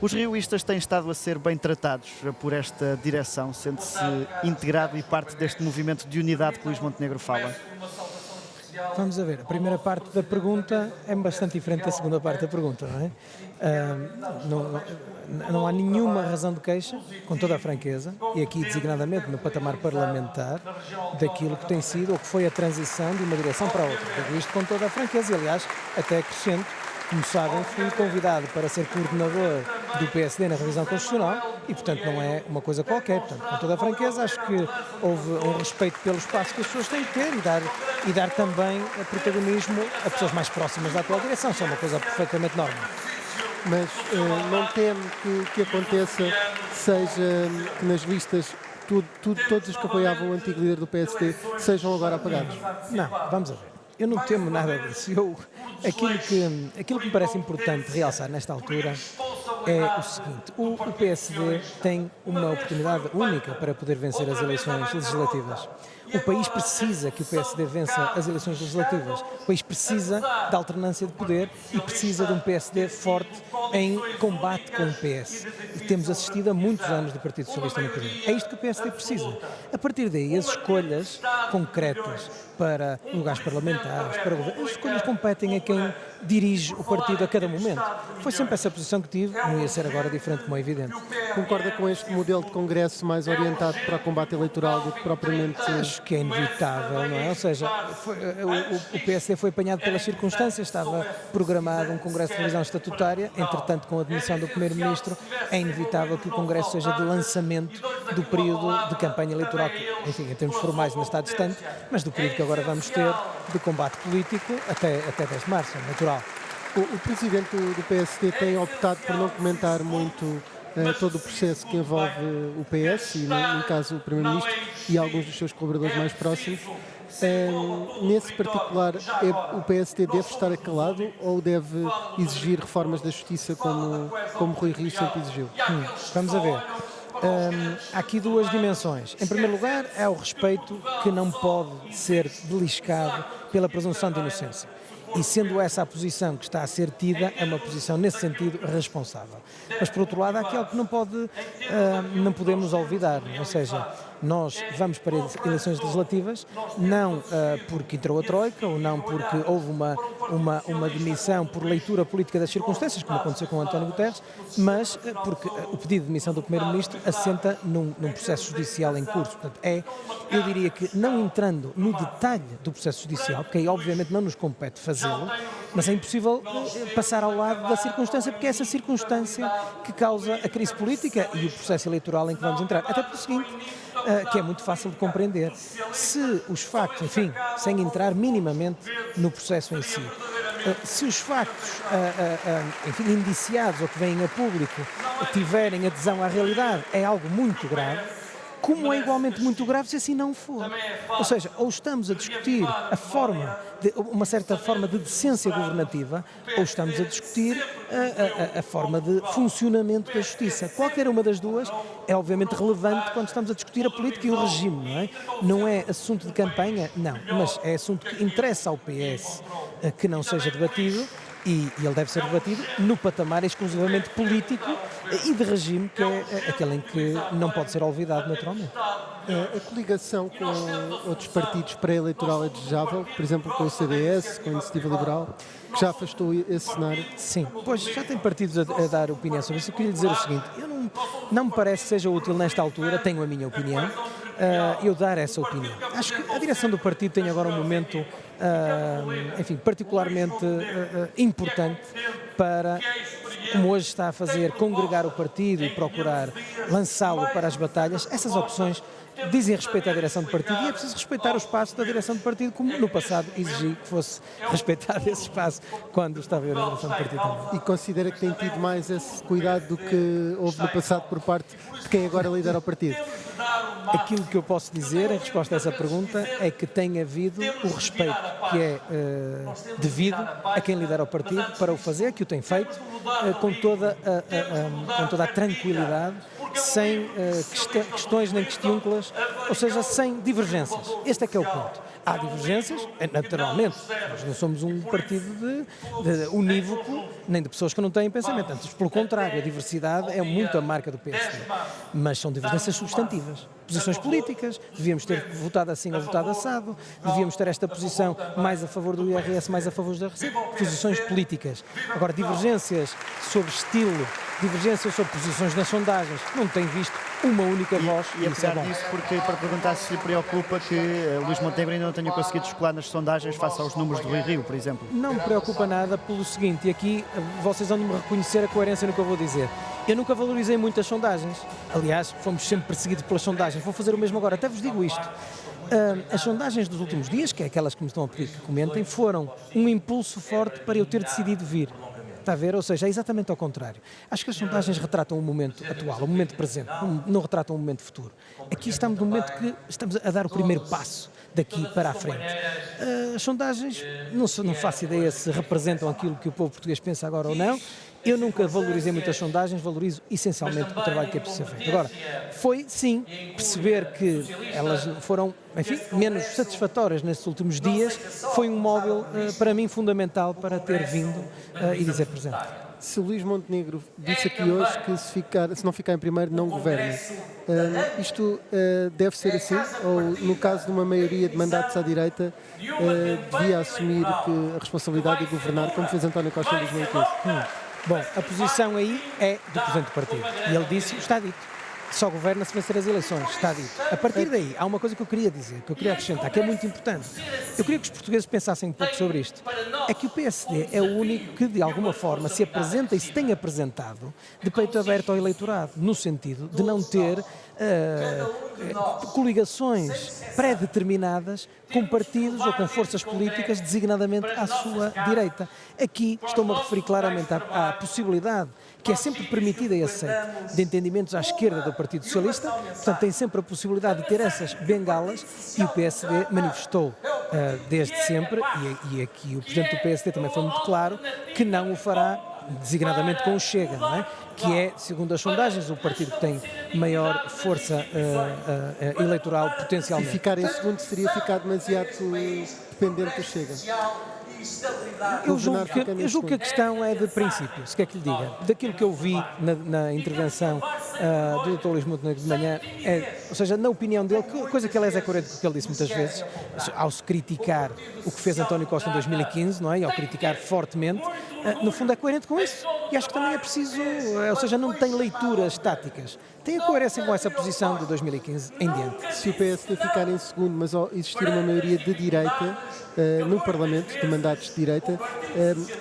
Os rioístas têm estado a ser bem tratados por esta direção, sente-se integrado e parte deste movimento de unidade que Luís Montenegro fala? Vamos a ver, a primeira parte da pergunta é bastante diferente da segunda parte da pergunta, não é? Não há nenhuma razão de queixa, com toda a franqueza, e aqui designadamente no patamar parlamentar, daquilo que tem sido ou que foi a transição de uma direção para a outra. Digo isto com toda a franqueza e, aliás, até acrescento. Como sabem, fui convidado para ser coordenador do PSD na revisão constitucional e, portanto, não é uma coisa qualquer. Portanto, com toda a franqueza, acho que houve um respeito pelo espaço que as pessoas têm que ter e dar também protagonismo a pessoas mais próximas da atual direção. Isso é uma coisa perfeitamente normal. Mas não teme que aconteça, seja que nas listas todos os que apoiavam o antigo líder do PSD sejam agora apagados? Não, vamos a ver. Eu não temo nada disso. Aquilo que me parece importante realçar nesta altura é o seguinte: o PSD tem uma oportunidade única para poder vencer as eleições legislativas. O país precisa que o PSD vença as eleições legislativas. O país precisa da alternância de poder e precisa de um PSD forte em combate com o PS. E temos assistido a muitos anos do Partido Socialista no poder. É isto que o PSD precisa. A partir daí, as escolhas concretas para lugares parlamentares, para o governo, as escolhas competem a quem dirige o partido a cada momento. Foi sempre essa posição que tive, não ia ser agora diferente, como é evidente. Concorda com este modelo de congresso mais orientado para o combate eleitoral do que propriamente... Acho que é inevitável, não é? Ou seja, o PSD foi apanhado pelas circunstâncias, estava programado um congresso de revisão estatutária, entretanto, com a admissão do Primeiro-Ministro, é inevitável que o congresso seja de lançamento do período de campanha eleitoral, que, enfim, em termos formais ainda está distante, mas do período que agora vamos ter de combate político até 10 de março, é natural. O presidente do PSD tem optado por não comentar muito todo o processo que envolve o PS e, no caso, o Primeiro-Ministro e alguns dos seus colaboradores mais próximos. Nesse particular, o PSD deve estar calado ou deve exigir reformas da Justiça como Rui Rio sempre exigiu? Vamos a ver. Há aqui duas dimensões. Em primeiro lugar, é o respeito que não pode ser beliscado pela presunção de inocência. E sendo essa a posição que está a ser tida, é uma posição, nesse sentido, responsável. Mas, por outro lado, há aquilo que não podemos olvidar, ou seja, nós vamos para eleições legislativas não porque entrou a Troika ou não porque houve uma demissão por leitura política das circunstâncias, como aconteceu com António Guterres, mas porque o pedido de demissão do Primeiro-Ministro assenta num processo judicial em curso. Portanto, eu diria que, não entrando no detalhe do processo judicial, porque aí obviamente não nos compete fazê-lo, mas é impossível passar ao lado da circunstância, porque é essa circunstância que causa a crise política e o processo eleitoral em que vamos entrar. Até pelo seguinte, que é muito fácil de compreender. Se os factos, enfim, sem entrar minimamente no processo em si, se os factos, enfim, indiciados ou que vêm a público tiverem adesão à realidade, é algo muito grave, como é igualmente muito grave se assim não for. Ou seja, ou estamos a discutir uma certa forma de decência governativa, ou estamos a discutir a forma de funcionamento da justiça. Qualquer uma das duas é obviamente relevante quando estamos a discutir a política e o regime, não é? Não é assunto de campanha, não, mas é assunto que interessa ao PS que não seja debatido. E ele deve ser debatido no patamar exclusivamente político e de regime, que é aquele em que não pode ser olvidado naturalmente. A coligação com outros partidos pré-eleitoral é desejável, por exemplo com o CDS, com a Iniciativa Liberal, que já afastou esse cenário? Sim, pois já tem partidos a dar opinião sobre isso. Eu queria dizer o seguinte: não me parece que seja útil nesta altura, tenho a minha opinião, eu dar essa opinião. Acho que a direção do partido tem agora um momento, enfim, particularmente importante para, como hoje está a fazer, congregar o partido e procurar lançá-lo para as batalhas. Essas opções dizem respeito à direção do partido e é preciso respeitar o espaço da direção do partido, como no passado exigi que fosse respeitado esse espaço quando estava eu na direção do partido também. E considera que tem tido mais esse cuidado do que houve no passado por parte de quem agora lidera o partido? Aquilo que eu posso dizer em resposta a essa pergunta é que tem havido o respeito que é devido a quem lidera o partido para o fazer, que o tem feito com toda a tranquilidade, sem questões nem questiúnculas, ou seja, sem divergências. Este é que é o ponto. Há divergências, naturalmente, nós não somos um partido de unívoco, nem de pessoas que não têm pensamento. Antes, pelo contrário, a diversidade é muito a marca do PSD. Mas são divergências substantivas. Posições políticas, devíamos ter votado assim ou votado assado, devíamos ter esta posição mais a favor do IRS, mais a favor da receita. Posições políticas. Agora, divergências sobre estilo, divergências sobre posições nas sondagens, não tem visto uma única voz. E apesar disso, porque para perguntar se lhe preocupa que Luís Montenegro ainda não tenha conseguido descolar nas sondagens face aos números do Rui Rio, por exemplo. Não me preocupa nada pelo seguinte, e aqui vocês vão me reconhecer a coerência no que eu vou dizer. Eu nunca valorizei muito as sondagens. Aliás, fomos sempre perseguidos pelas sondagens. Vou fazer o mesmo agora, até vos digo isto. As sondagens dos últimos dias, que é aquelas que me estão a pedir que comentem, foram um impulso forte para eu ter decidido vir. Está a ver? Ou seja, é exatamente ao contrário. Acho que as sondagens retratam o momento atual, o momento presente, não retratam o momento futuro. Aqui estamos num momento que estamos a dar o primeiro passo daqui para a frente. As sondagens, não faço ideia se representam aquilo que o povo português pensa agora ou não. Eu nunca valorizei muito as sondagens, valorizo essencialmente o trabalho que é preciso ser feito. Agora, foi sim perceber que elas foram, enfim, menos satisfatórias nestes últimos dias, foi um móvel para mim fundamental para ter vindo e dizer presente. Se Luís Montenegro disse aqui hoje que se não ficar em primeiro não governa, isto deve ser assim? Ou no caso de uma maioria de mandatos à direita devia assumir a responsabilidade de governar como fez António Costa em 2015? Bom, a posição aí é do Presidente do Partido. E ele disse, está dito, só governa se vencer as eleições, está dito. A partir daí, há uma coisa que eu queria dizer, que eu queria acrescentar, que é muito importante. Eu queria que os portugueses pensassem um pouco sobre isto. É que o PSD é o único que, de alguma forma, se apresenta e se tem apresentado de peito aberto ao eleitorado, no sentido de não ter coligações pré-determinadas com partidos ou com forças políticas designadamente à sua direita. Aqui estou-me a referir claramente à possibilidade, que é sempre permitida e aceita, de entendimentos à esquerda do Partido Socialista, portanto tem sempre a possibilidade de ter essas bengalas e o PSD manifestou desde sempre, e aqui o Presidente do PSD também foi muito claro, que não o fará designadamente com o Chega, não é? Que é, segundo as sondagens, o partido que tem maior força eleitoral E potencialmente. ficar em segundo seria ficar demasiado dependente do Chega. Eu julgo que a questão é de princípio, se quer que lhe diga. Daquilo que eu vi na intervenção do Dr. Luís Montenegro de manhã, ou seja, na opinião dele, coisa que aliás é coerente com o que ele disse muitas vezes, ao se criticar o que fez António Costa em 2015, não é? E ao criticar fortemente, no fundo é coerente com isso. E acho que também é preciso, ou seja, não tem leituras táticas. Tem a coerência com essa posição de 2015 em diante. Se o PSD ficar em segundo, mas existir uma maioria de direita no Parlamento, de mandatos de direita,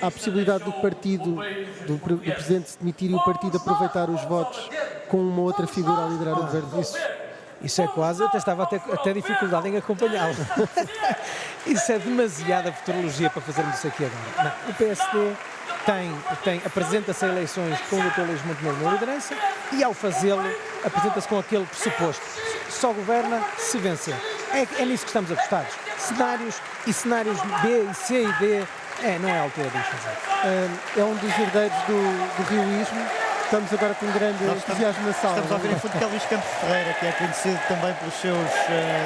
há a possibilidade do partido, do Presidente se demitir e o partido aproveitar os votos com uma outra figura a liderar o governo. Isso é quase, até estava até dificuldade em acompanhá-lo. Isso é demasiada futurologia para fazermos isso aqui agora. Não, o PSD apresenta-se a eleições com o Dr. Luís Montenegro na liderança e, ao fazê-lo, apresenta-se com aquele pressuposto. Só governa se vencer. É nisso que estamos apostados. Cenários B e C e D, não é a altura de os fazer. É um dos herdeiros do rioísmo. Estamos agora com um grande entusiasmo na sala. Estamos a ouvir em fundo que é Luís Campos Ferreira, que é conhecido também pelos seus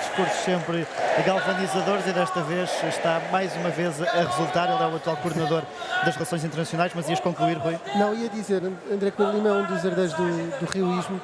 discursos sempre galvanizadores e desta vez está mais uma vez a resultar. Ele é o atual coordenador das Relações Internacionais, mas ias concluir, Rui? Não, ia dizer, André Coelho Lima é um dos herdeiros do rioísmo.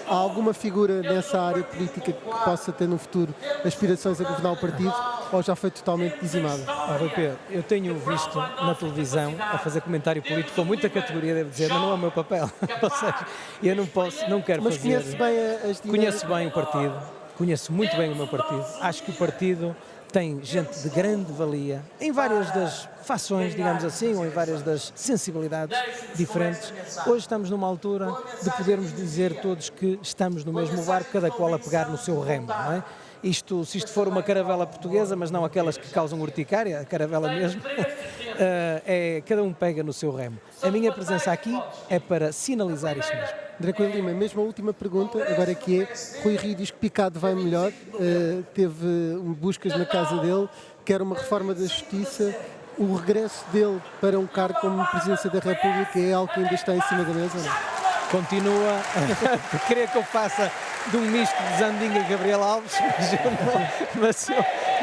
Há alguma figura nessa área política que possa ter no futuro aspirações a governar o partido ou já foi totalmente dizimado? Rui Pedro, eu tenho visto na televisão a fazer comentário político com muita categoria, devo dizer, mas não é o meu papel. Ou seja, eu não quero mas fazer... Mas conhece bem as Conheço bem o partido, conheço muito bem o meu partido. Acho que o partido tem gente de grande valia em várias das fações, digamos assim, ou em várias das sensibilidades diferentes. Hoje estamos numa altura de podermos dizer todos que estamos no mesmo barco, cada qual a pegar no seu remo, não é? Se isto for uma caravela portuguesa, mas não aquelas que causam urticária, a caravela mesmo, cada um pega no seu remo. A minha presença aqui é para sinalizar isso mesmo. André Coelho Lima, mesmo a última pergunta, agora que é, Rui Rio diz que Picado vai melhor, teve buscas na casa dele, quer uma reforma da Justiça, o regresso dele para um cargo como Presidência da República é algo que ainda está em cima da mesa, não? Continua a querer que eu faça de um misto de Zandinga e Gabriel Alves, mas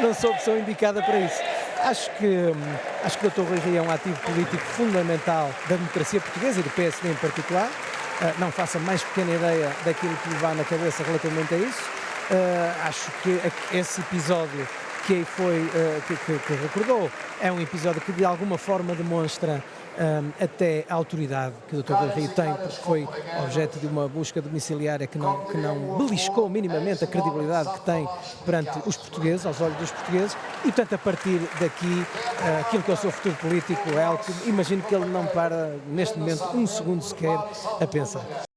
não sou a pessoa indicada para isso. Acho que o Dr. Rui Rio é um ativo político fundamental da democracia portuguesa e do PSD em particular. Não faço a mais pequena ideia daquilo que lhe vá na cabeça relativamente a isso. Acho que esse episódio que recordou é um episódio que de alguma forma demonstra até a autoridade que o Dr. Rui Rio tem, porque foi objeto de uma busca domiciliária que não beliscou minimamente a credibilidade que tem perante os portugueses, aos olhos dos portugueses, e portanto a partir daqui aquilo que é o seu futuro político é algo que imagino que ele não para neste momento um segundo sequer a pensar.